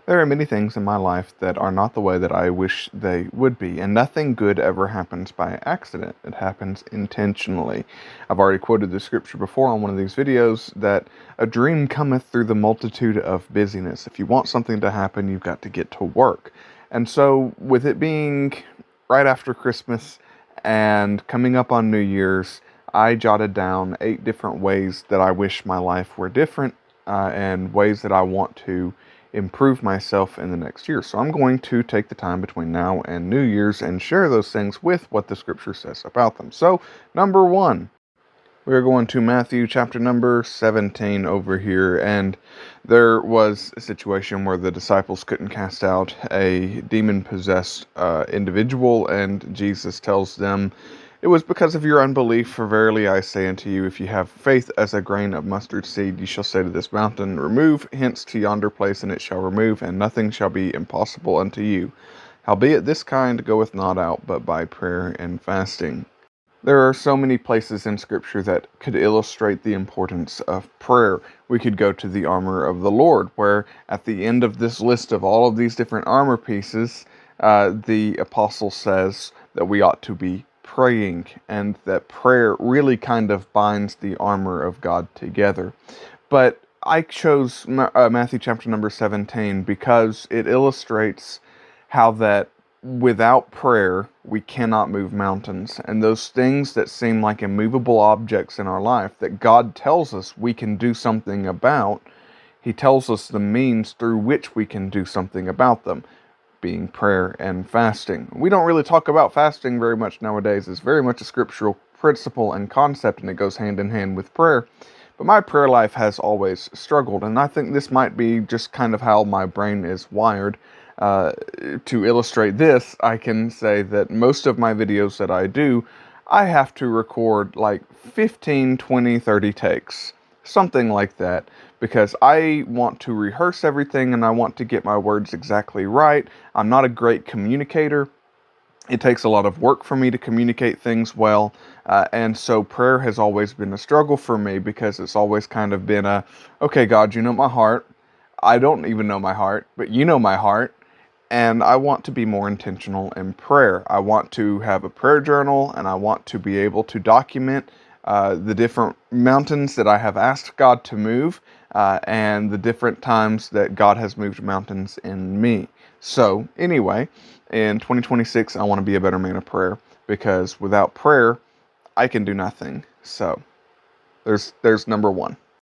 There are many things in my life that are not the way that I wish they would be, and nothing good ever happens by accident. It happens intentionally. I've already quoted the scripture before on one of these videos that a dream cometh through the multitude of busyness. If you want something to happen, you've got to get to work. And so, with it being right after Christmas and coming up on New Year's, I jotted down 8 different ways that I wish my life were different, and ways that I want to improve myself in the next year. So I'm going to take the time between now and New Year's and share those things with what the scripture says about them. So, number 1, we are going to Matthew chapter number 17 over here, and there was a situation where the disciples couldn't cast out a demon-possessed individual, and Jesus tells them, "It was because of your unbelief, for verily I say unto you, if you have faith as a grain of mustard seed, you shall say to this mountain, remove hence to yonder place, and it shall remove, and nothing shall be impossible unto you. Howbeit this kind goeth not out, but by prayer and fasting." There are so many places in Scripture that could illustrate the importance of prayer. We could go to the armor of the Lord, where at the end of this list of all of these different armor pieces, the apostle says that we ought to be praying, and that prayer really kind of binds the armor of God together. But I chose Matthew chapter number 17 because it illustrates how that without prayer, we cannot move mountains. And those things that seem like immovable objects in our life that God tells us we can do something about, He tells us the means through which we can do something about them, being prayer and fasting. We don't really talk about fasting very much nowadays. It's very much a scriptural principle and concept, and it goes hand in hand with prayer. But my prayer life has always struggled, and I think this might be just kind of how my brain is wired. To illustrate this, I can say that most of my videos that I do, I have to record like 15, 20, 30 takes. Something like that. Because I want to rehearse everything and I want to get my words exactly right. I'm not a great communicator. It takes a lot of work for me to communicate things well, and so prayer has always been a struggle for me because it's always kind of been okay, God, you know my heart. I don't even know my heart, but you know my heart, and I want to be more intentional in prayer. I want to have a prayer journal, and I want to be able to document the different mountains that I have asked God to move, and the different times that God has moved mountains in me. So, anyway, in 2026, I want to be a better man of prayer because without prayer, I can do nothing. So, there's number 1.